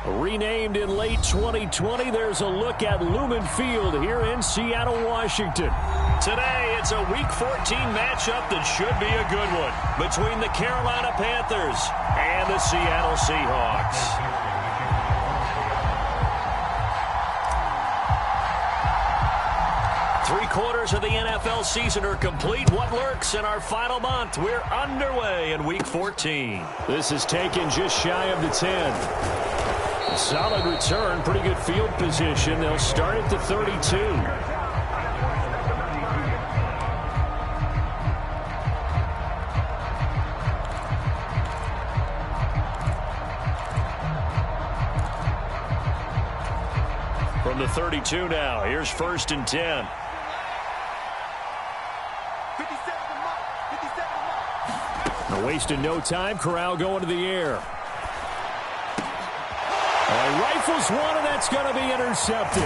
Renamed in late 2020, there's a look at Lumen Field here in Seattle, Washington. Today, it's a Week 14 matchup that should be a good one between the Carolina Panthers and the Seattle Seahawks. Three-quarters of the NFL season are complete. What lurks in our final month? We're underway in Week 14. This is taken just shy of the 10. Solid return, pretty good field position. They'll start at the 32. From the 32 now, here's 1st and 10. Wasting no time. Corral going to the air. Rifles one, and that's going to be intercepted.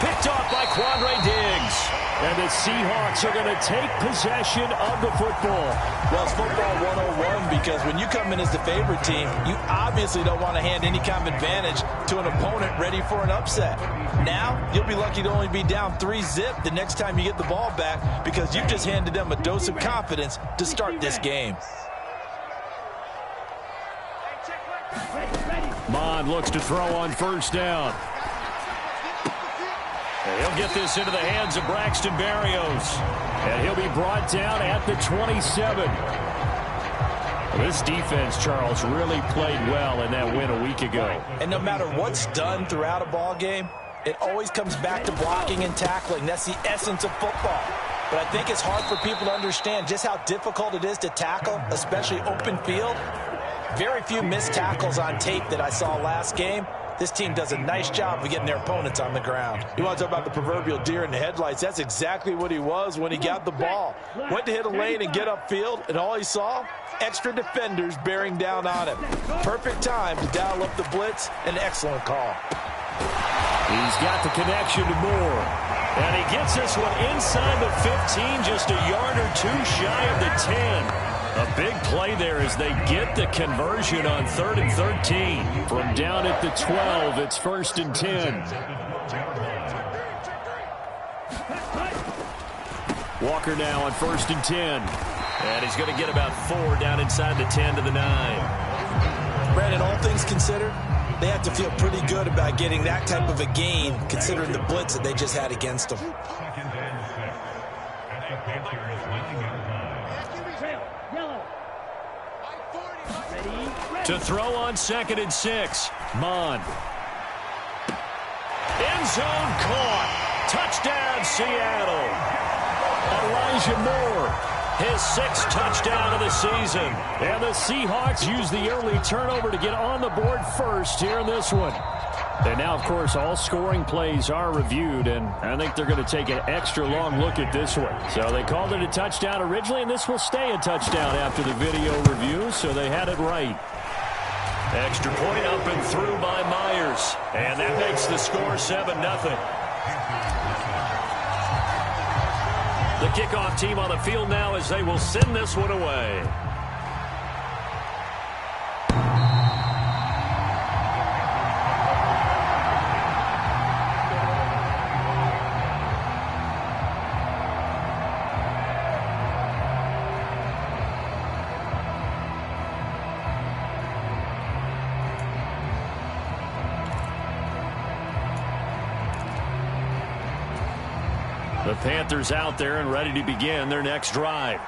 Picked off by Quandre Diggs. And the Seahawks are going to take possession of the football. Well, it's football 101 because when you come in as the favorite team, you obviously don't want to hand any kind of advantage to an opponent ready for an upset. Now, you'll be lucky to only be down 3-zip the next time you get the ball back because you've just handed them a dose of confidence to start this game. Mond looks to throw on 1st down. And he'll get this into the hands of Braxton Berrios. And he'll be brought down at the 27. Well, this defense, Charles, really played well in that win a week ago. And no matter what's done throughout a ball game, it always comes back to blocking and tackling. That's the essence of football. But I think it's hard for people to understand just how difficult it is to tackle, especially open field. Very few missed tackles on tape that I saw last game. This team does a nice job of getting their opponents on the ground. You want to talk about the proverbial deer in the headlights? That's exactly what he was when he got the ball. Went to hit a lane and get upfield, and all he saw? Extra defenders bearing down on him. Perfect time to dial up the blitz. An excellent call. He's got the connection to Moore. And he gets this one inside the 15, just a yard or two shy of the 10. A big play there as they get the conversion on 3rd and 13. From down at the 12, it's 1st and 10. Walker now on 1st and 10. And he's going to get about 4 down inside the 10 to the 9. Brandon, all things considered, they have to feel pretty good about getting that type of a gain considering the blitz that they just had against them. To throw on 2nd and 6. Mond. End zone caught. Touchdown, Seattle. Elijah Moore, his 6th touchdown of the season. And the Seahawks use the early turnover to get on the board first here in this one. And now, of course, all scoring plays are reviewed, and I think they're going to take an extra long look at this one. So they called it a touchdown originally, and this will stay a touchdown after the video review, so they had it right. Extra point up and through by Myers. And that makes the score 7-0. The kickoff team on the field now as they will send this one away. The Panthers out there and ready to begin their next drive.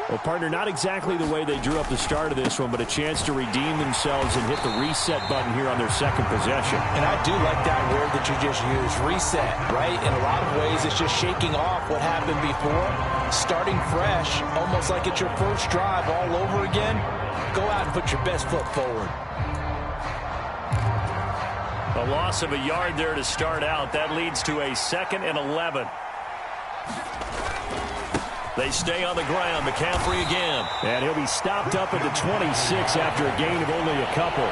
Well, partner, not exactly the way they drew up the start of this one, but a chance to redeem themselves and hit the reset button here on their 2nd possession. And I do like that word that you just used, reset, right? In a lot of ways, it's just shaking off what happened before, starting fresh, almost like it's your first drive all over again. Go out and put your best foot forward. A loss of a yard there to start out. That leads to a 2nd and 11. They stay on the ground. McCaffrey again. And he'll be stopped up at the 26 after a gain of only a couple.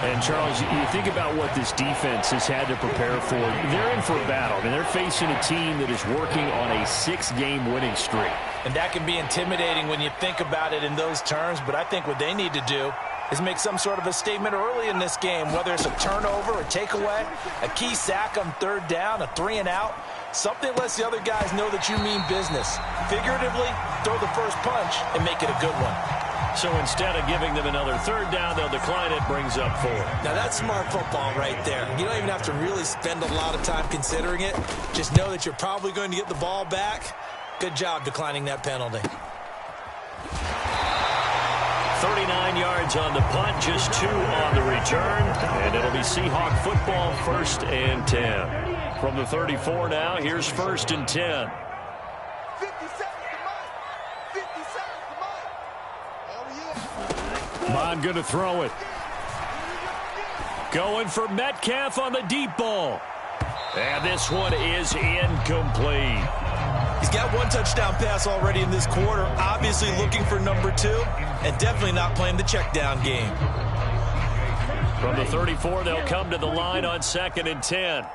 And, Charles, you think about what this defense has had to prepare for. They're in for a battle. I mean, they're facing a team that is working on a 6-game winning streak. And that can be intimidating when you think about it in those terms. But I think what they need to do is make some sort of a statement early in this game, whether it's a turnover, a takeaway, a key sack on third down, a 3-and-out. Something lets the other guys know that you mean business. Figuratively, throw the first punch and make it a good one. So instead of giving them another third down, they'll decline it, brings up 4. Now that's smart football right there. You don't even have to really spend a lot of time considering it. Just know that you're probably going to get the ball back. Good job declining that penalty. 39 yards on the punt, just 2 on the return. And it'll be Seahawk football, 1st and 10. From the 34 now, here's 1st and 10. 50 seconds to Mike. 50 seconds to Mike. Oh, yeah. Mon going to throw it. Going for Metcalf on the deep ball. And this one is incomplete. He's got 1 touchdown pass already in this quarter. Obviously looking for number 2. And definitely not playing the check down game. From the 34, they'll come to the line on 2nd and 10.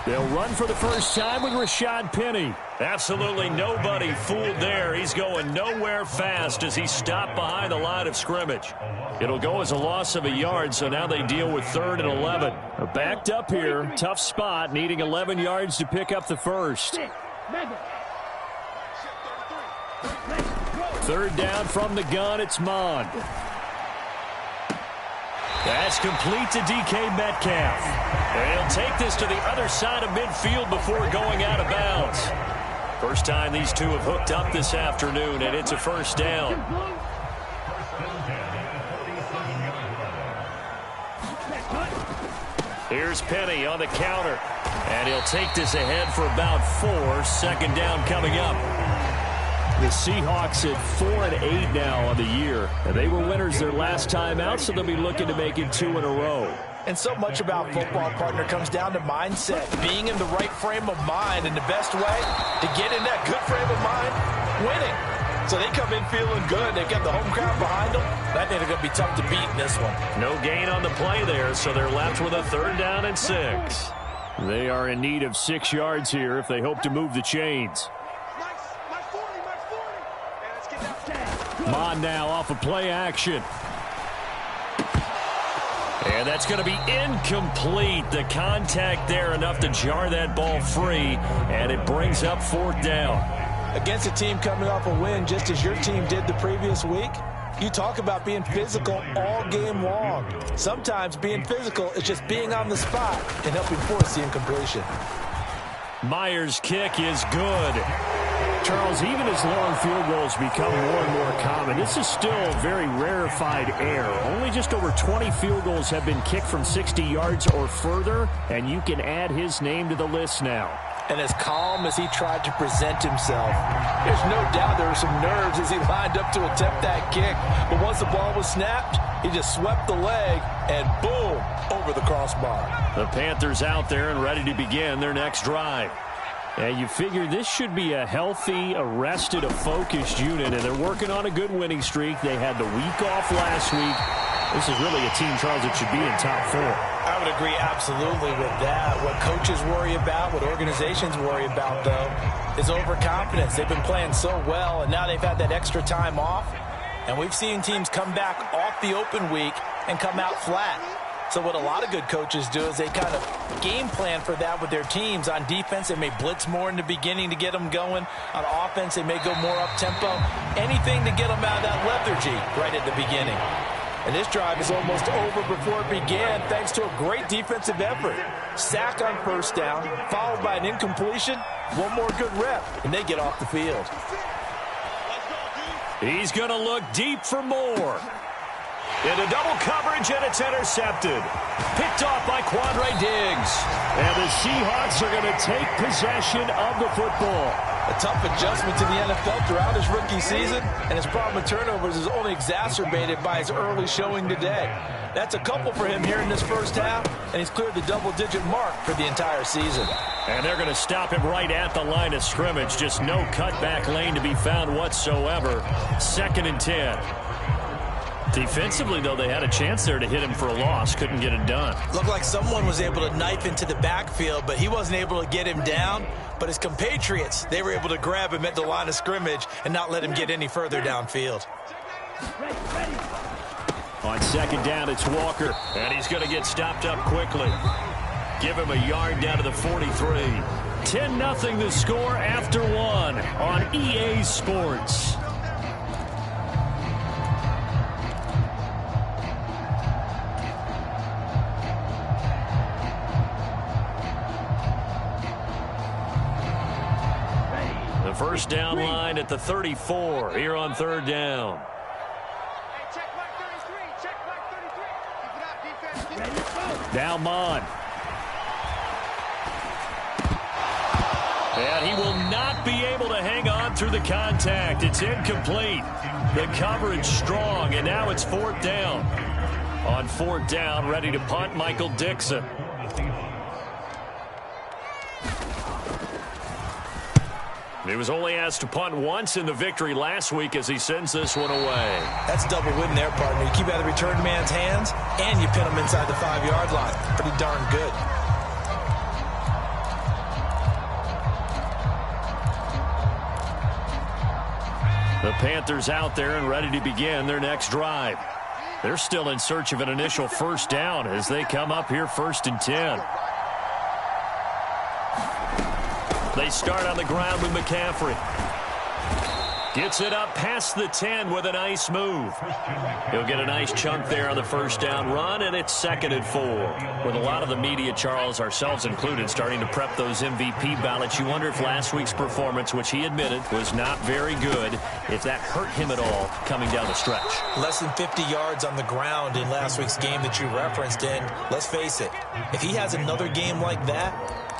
They'll run for the first time with Rashad Penny. Absolutely nobody fooled there. He's going nowhere fast as he stopped behind the line of scrimmage. It'll go as a loss of a yard, so now they deal with 3rd and 11. They're backed up here. Tough spot, needing 11 yards to pick up the first. 3rd down from the gun, it's Mond. That's complete to DK Metcalf. And he'll take this to the other side of midfield before going out of bounds. First time these two have hooked up this afternoon, and it's a 1st down. Here's Penny on the counter. And he'll take this ahead for about 4. 2nd down coming up. The Seahawks at 4-8 now on the year. And they were winners their last time out, so they'll be looking to make it 2 in a row. And so much about football, partner, comes down to mindset. Being in the right frame of mind, and the best way to get in that good frame of mind, winning. So they come in feeling good. They've got the home crowd behind them. I think they're going to be tough to beat in this one. No gain on the play there, so they're left with a 3rd down and 6. They are in need of 6 yards here if they hope to move the chains. Mond now off of play action. And that's going to be incomplete. The contact there enough to jar that ball free, and it brings up 4th down. Against a team coming off a win just as your team did the previous week, you talk about being physical all game long. Sometimes being physical is just being on the spot and helping force the incompletion. Myers' kick is good. Charles, even as long field goals become more and more common, this is still very rarefied air. Only just over 20 field goals have been kicked from 60 yards or further, and you can add his name to the list now. And as calm as he tried to present himself, there's no doubt there were some nerves as he lined up to attempt that kick. But once the ball was snapped, he just swept the leg and boom, over the crossbar. The Panthers out there and ready to begin their next drive. And you figure this should be a healthy, arrested, a focused unit, and they're working on a good winning streak. They had the week off last week. This is really a team, Charles, that should be in top 4. I would agree absolutely with that. What coaches worry about, what organizations worry about, though, is overconfidence. They've been playing so well, and now they've had that extra time off. And we've seen teams come back off the open week and come out flat. So what a lot of good coaches do is they kind of game plan for that with their teams. On defense, they may blitz more in the beginning to get them going. On offense, they may go more up-tempo. Anything to get them out of that lethargy right at the beginning. And this drive is almost over before it began thanks to a great defensive effort. Sack on 1st down, followed by an incompletion. One more good rep, and they get off the field. He's going to look deep for more. Into double coverage, and it's intercepted. Picked off by Quandre Diggs. And the Seahawks are going to take possession of the football. A tough adjustment to the NFL throughout his rookie season, and his problem with turnovers is only exacerbated by his early showing today. That's a couple for him here in this first half, and he's cleared the double-digit mark for the entire season. And they're going to stop him right at the line of scrimmage. Just no cutback lane to be found whatsoever. 2nd and 10. Defensively, though, they had a chance there to hit him for a loss. Couldn't get it done. Looked like someone was able to knife into the backfield, but he wasn't able to get him down. But his compatriots, they were able to grab him at the line of scrimmage and not let him get any further downfield. On second down, it's Walker, and he's going to get stopped up quickly. Give him a yard down to the 43. 10-0 the score after one on EA Sports. The first down line at the 34 here on third down. Now Mon. And he will not be able to hang on through the contact. It's incomplete. The coverage strong, and now it's fourth down. On fourth down, ready to punt, Michael Dixon. He was only asked to punt once in the victory last week as he sends this one away. That's double win there, partner. You keep out of the return man's hands, and you pin him inside the 5-yard line. Pretty darn good. The Panthers out there and ready to begin their next drive. They're still in search of an initial first down as they come up here first and 10. They start on the ground with McCaffrey. Gets it up past the 10 with a nice move. He'll get a nice chunk there on the first down run, and it's second and 4. With a lot of the media, Charles, ourselves included, starting to prep those MVP ballots, you wonder if last week's performance, which he admitted was not very good, if that hurt him at all coming down the stretch. Less than 50 yards on the ground in last week's game that you referenced, and let's face it, if he has another game like that,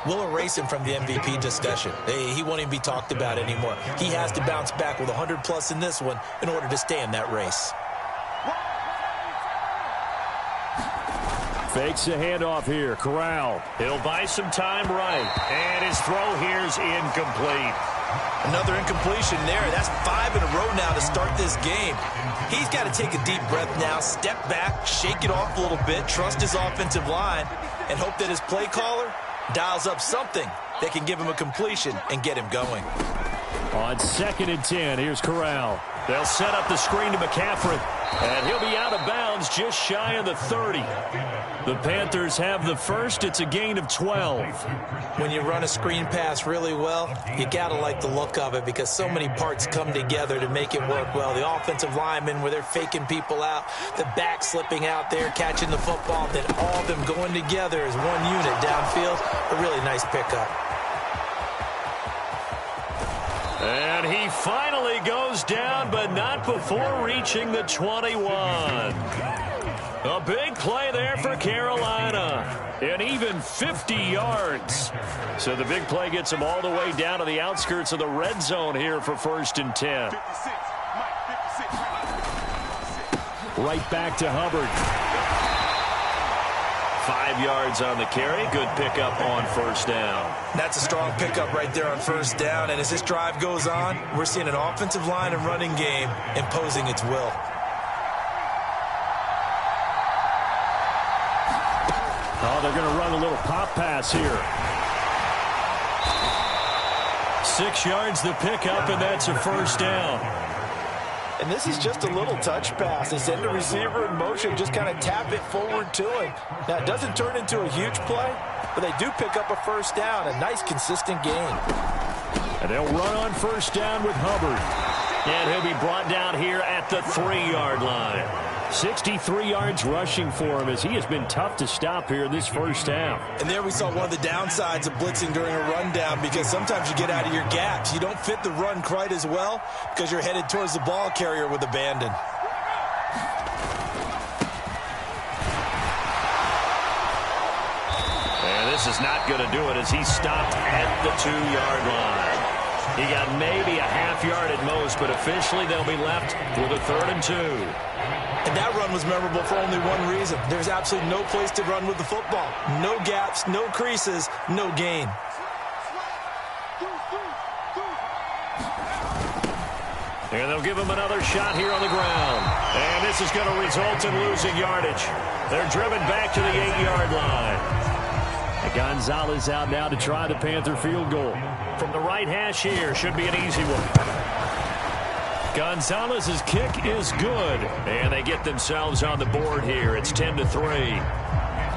we'll erase him from the MVP discussion. He won't even be talked about anymore. He has to bounce back with 100-plus in this one in order to stay in that race. Fakes the handoff here. Corral. He'll buy some time right. And his throw here's incomplete. Another incompletion there. That's 5 in a row now to start this game. He's got to take a deep breath now, step back, shake it off a little bit, trust his offensive line, and hope that his play caller dials up something that can give him a completion and get him going. On second and 10, here's Corral. They'll set up the screen to McCaffrey, and he'll be out of bounds just shy of the 30. The Panthers have the first. It's a gain of 12. When you run a screen pass really well, you got to like the look of it because so many parts come together to make it work well. The offensive linemen, where they're faking people out, the back slipping out there, catching the football, then all of them going together as one unit downfield. A really nice pickup. And he finally goes down, but not before reaching the 21. A big play there for Carolina. And even 50 yards. So the big play gets him all the way down to the outskirts of the red zone here for first and 10. Right back to Hubbard. 5 yards on the carry. Good pickup on first down. That's a strong pickup right there on first down. And as this drive goes on, we're seeing an offensive line and running game imposing its will. Oh, they're going to run a little pop pass here. 6 yards the pickup, and that's a first down. And this is just a little touch pass. They send the receiver in motion, just kind of tap it forward to him. Now, it doesn't turn into a huge play, but they do pick up a first down. A nice, consistent gain. And they'll run on first down with Hubbard. And he'll be brought down here at the 3-yard line. 63 yards rushing for him as he has been tough to stop here in this first half. And there we saw one of the downsides of blitzing during a rundown because sometimes you get out of your gaps. You don't fit the run quite as well because you're headed towards the ball carrier with abandon. And this is not going to do it as he stopped at the 2-yard line. He got maybe a half yard at most, but officially they'll be left with a 3rd and 2. And that run was memorable for only one reason. There's absolutely no place to run with the football. No gaps, no creases, no gain. And they'll give him another shot here on the ground. And this is going to result in losing yardage. They're driven back to the 8-yard line. And Gonzalez out now to try the Panther field goal. From the right hash here, should be an easy one. Gonzalez's kick is good. And they get themselves on the board here. It's 10-3.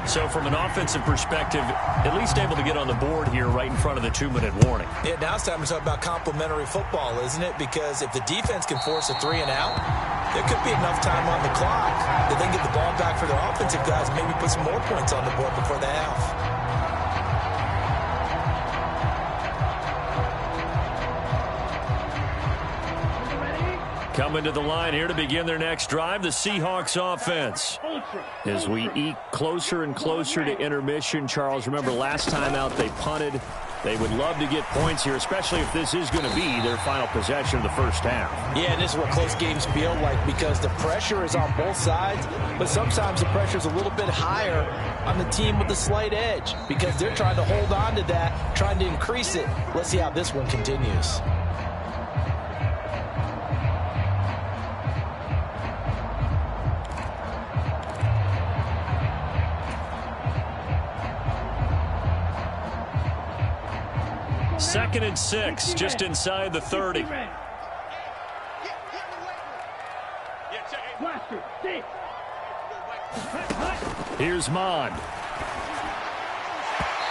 So from an offensive perspective, at least able to get on the board here right in front of the 2-minute warning. Yeah, now it's time to talk about complementary football, isn't it? Because if the defense can force a 3 and out, there could be enough time on the clock that they can get the ball back for their offensive guys and maybe put some more points on the board before the half. Coming to the line here to begin their next drive, the Seahawks offense. As we eke closer and closer to intermission, Charles, remember last time out they punted. They would love to get points here, especially if this is going to be their final possession of the first half. Yeah, and this is what close games feel like because the pressure is on both sides, but sometimes the pressure is a little bit higher on the team with the slight edge because they're trying to hold on to that, trying to increase it. Let's see how this one continues. Second and 6, just inside the 30. Here's Mond.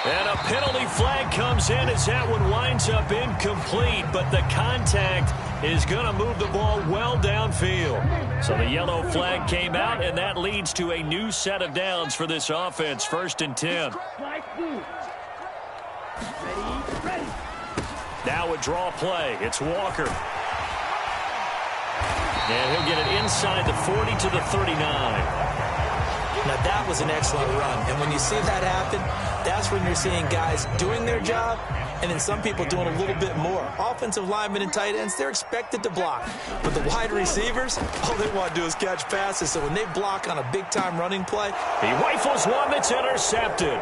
And a penalty flag comes in as that one winds up incomplete, but the contact is going to move the ball well downfield. So the yellow flag came out, and that leads to a new set of downs for this offense, 1st and 10. Now a draw play. It's Walker. And he'll get it inside the 40 to the 39. Now that was an excellent run. And when you see that happen, that's when you're seeing guys doing their job and then some people doing a little bit more. Offensive linemen and tight ends, they're expected to block. But the wide receivers, all they want to do is catch passes. So when they block on a big-time running play, he rifles one that's intercepted.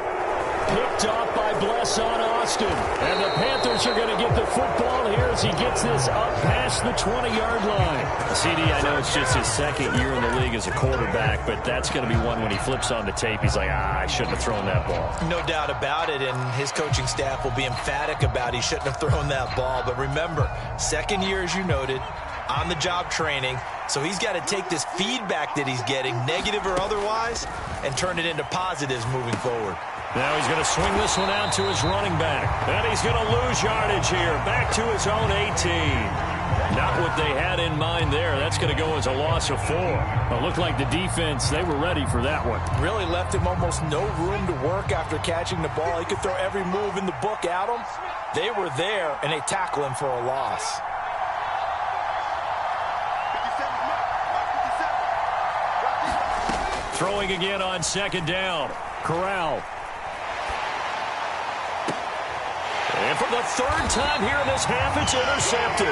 Picked off by Bless on Austin. And the Panthers are going to get the football here as he gets this up past the 20-yard line. CD, I know it's just his second year in the league as a quarterback, but that's going to be one when he flips on the tape. He's like, I shouldn't have thrown that ball. No doubt about it, and his coaching staff will be emphatic about he shouldn't have thrown that ball. But remember, second year, as you noted, on-the-job training. So he's got to take this feedback that he's getting, negative or otherwise, and turn it into positives moving forward. Now he's going to swing this one out to his running back. And he's going to lose yardage here. Back to his own 18. Not what they had in mind there. That's going to go as a loss of 4. It looked like the defense, they were ready for that one. Really left him almost no room to work after catching the ball. He could throw every move in the book at him. They were there, and they tackle him for a loss. Throwing again on second down. Corral. And for the third time here in this half, it's intercepted.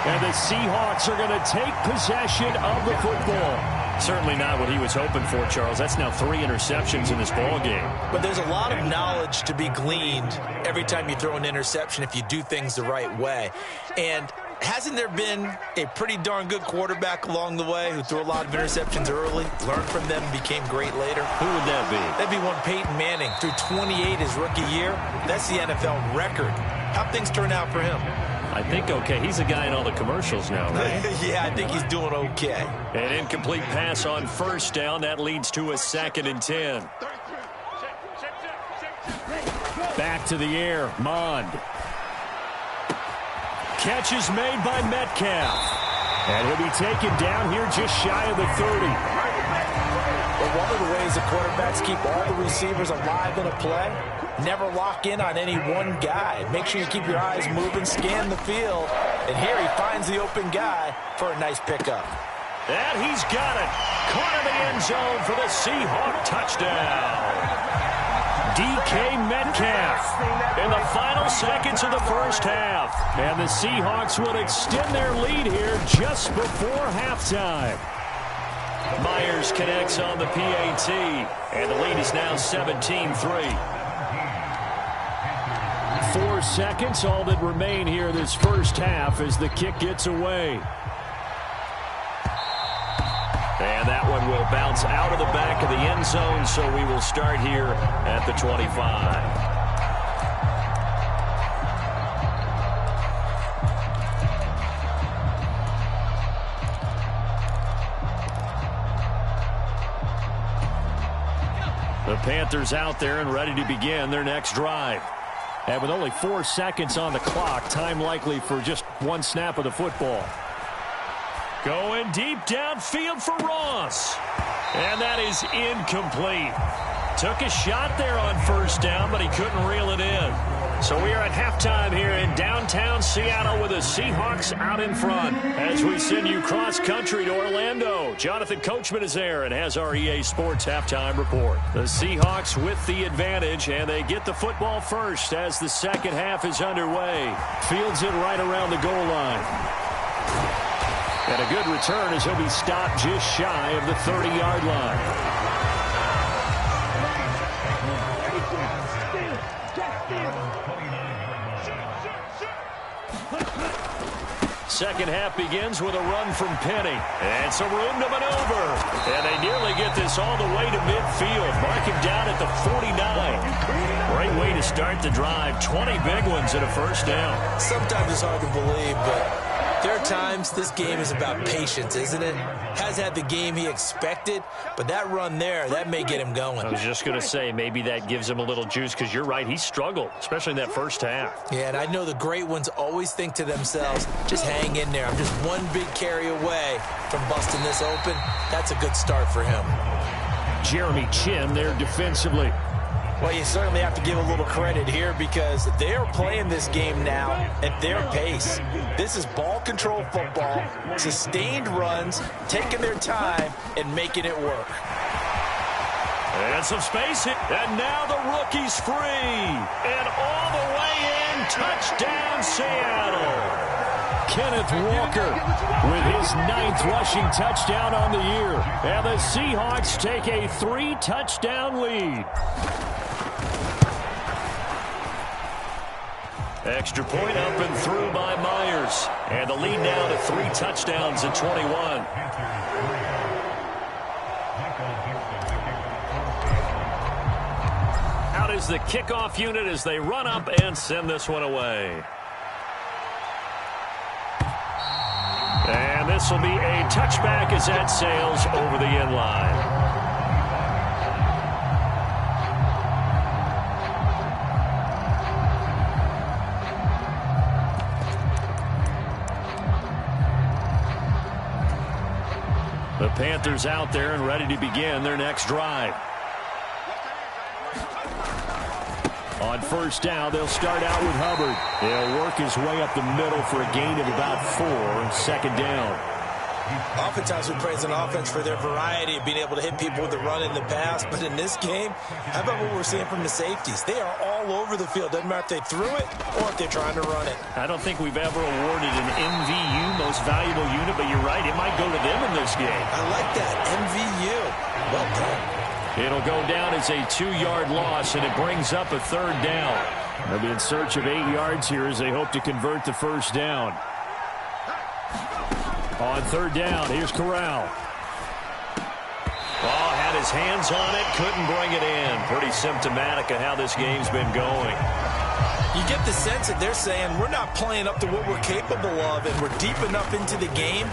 And the Seahawks are going to take possession of the football. Certainly not what he was hoping for, Charles. That's now 3 interceptions in this ball game. But there's a lot of knowledge to be gleaned every time you throw an interception if you do things the right way. And hasn't there been a pretty darn good quarterback along the way who threw a lot of interceptions early, learned from them, and became great later? Who would that be? That'd be one Peyton Manning. Threw 28 his rookie year. That's the NFL record. How'd things turn out for him? I think okay. He's a guy in all the commercials now, right? Yeah, I think he's doing okay. An incomplete pass on first down. That leads to a 2nd and 10. Back to the air. Mond. Catch is made by Metcalf. And he'll be taken down here just shy of the 30. Well, one of the ways the quarterbacks keep all the receivers alive in a play, never lock in on any one guy. Make sure you keep your eyes moving, scan the field. And here he finds the open guy for a nice pickup. And he's got it. Caught in the end zone for the Seahawk touchdown. DK Metcalf in the final seconds of the first half. And the Seahawks will extend their lead here just before halftime. Myers connects on the PAT, and the lead is now 17-3. 4 seconds, all that remain here this first half as the kick gets away. And that one will bounce out of the back of the end zone, so we will start here at the 25. The Panthers out there and ready to begin their next drive. And with only 4 seconds on the clock, time likely for just one snap of the football. Going deep downfield for Ross. And that is incomplete. Took a shot there on first down, but he couldn't reel it in. So we are at halftime here in downtown Seattle with the Seahawks out in front. As we send you cross-country to Orlando, Jonathan Coachman is there and has our EA Sports halftime report. The Seahawks with the advantage, and they get the football first as the second half is underway. Fields it right around the goal line. And a good return as he'll be stopped just shy of the 30-yard line. Second half begins with a run from Penny. And some room to maneuver. And they nearly get this all the way to midfield. Mark him down at the 49. Great way to start the drive. 20 big ones and a first down. Sometimes it's hard to believe, but there are times this game is about patience, isn't it? Has had the game he expected, but that run there, that may get him going. I was just going to say, maybe that gives him a little juice, because you're right, he struggled, especially in that first half. Yeah, and I know the great ones always think to themselves, just hang in there. I'm just one big carry away from busting this open. That's a good start for him. Jeremy Chin there defensively. Well, you certainly have to give a little credit here because they're playing this game now at their pace. This is ball control football, sustained runs, taking their time, and making it work. And some space hit. And now the rookie's free. And all the way in, touchdown Seattle. Kenneth Walker with his 9th rushing touchdown on the year. And the Seahawks take a 3-touchdown lead. Extra point up and through by Myers. And the lead now to 3 touchdowns at 21. Out is the kickoff unit as they run up and send this one away. And this will be a touchback as that sails over the end line. The Panthers out there and ready to begin their next drive. On first down, they'll start out with Hubbard. He'll work his way up the middle for a gain of about 4, second down. Oftentimes we praise an offense for their variety of being able to hit people with the run in the pass, but in this game, how about what we're seeing from the safeties? They are all over the field. Doesn't matter if they threw it or if they're trying to run it. I don't think we've ever awarded an MVU, most valuable unit, but you're right, it might go to them in this game. I like that, MVU. Well done. It'll go down as a 2-yard loss, and it brings up a third down. They'll be in search of 8 yards here as they hope to convert the first down. On third down, here's Corral. Oh, had his hands on it, couldn't bring it in. Pretty symptomatic of how this game's been going. You get the sense that they're saying we're not playing up to what we're capable of, and we're deep enough into the game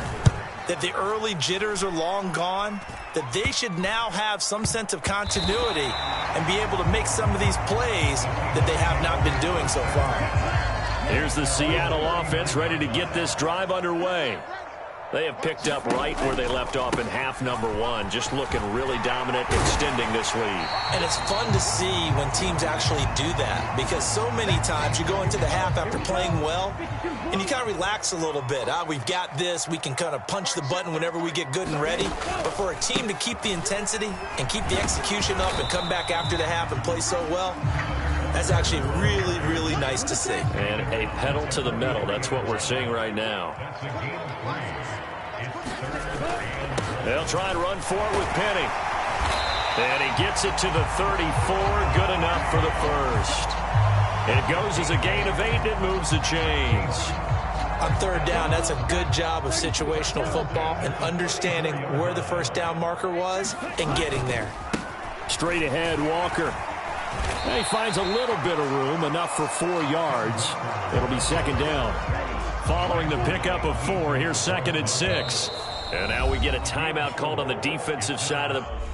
that the early jitters are long gone, that they should now have some sense of continuity and be able to make some of these plays that they have not been doing so far. Here's the Seattle offense ready to get this drive underway. They have picked up right where they left off in half number 1, just looking really dominant, extending this lead. And it's fun to see when teams actually do that, because so many times you go into the half after playing well, and you kind of relax a little bit. We've got this. We can kind of punch the button whenever we get good and ready. But for a team to keep the intensity and keep the execution up and come back after the half and play so well, that's actually really, really nice to see. And a pedal to the metal. That's what we're seeing right now. They'll try and run for it with Penny. And he gets it to the 34. Good enough for the first. It goes as a gain of 8, and it moves the chains. On third down, that's a good job of situational football and understanding where the first down marker was and getting there. Straight ahead, Walker. He finds a little bit of room, enough for 4 yards. It'll be second down. Following the pickup of 4, here's 2nd and 6. And now we get a timeout called on the defensive side of the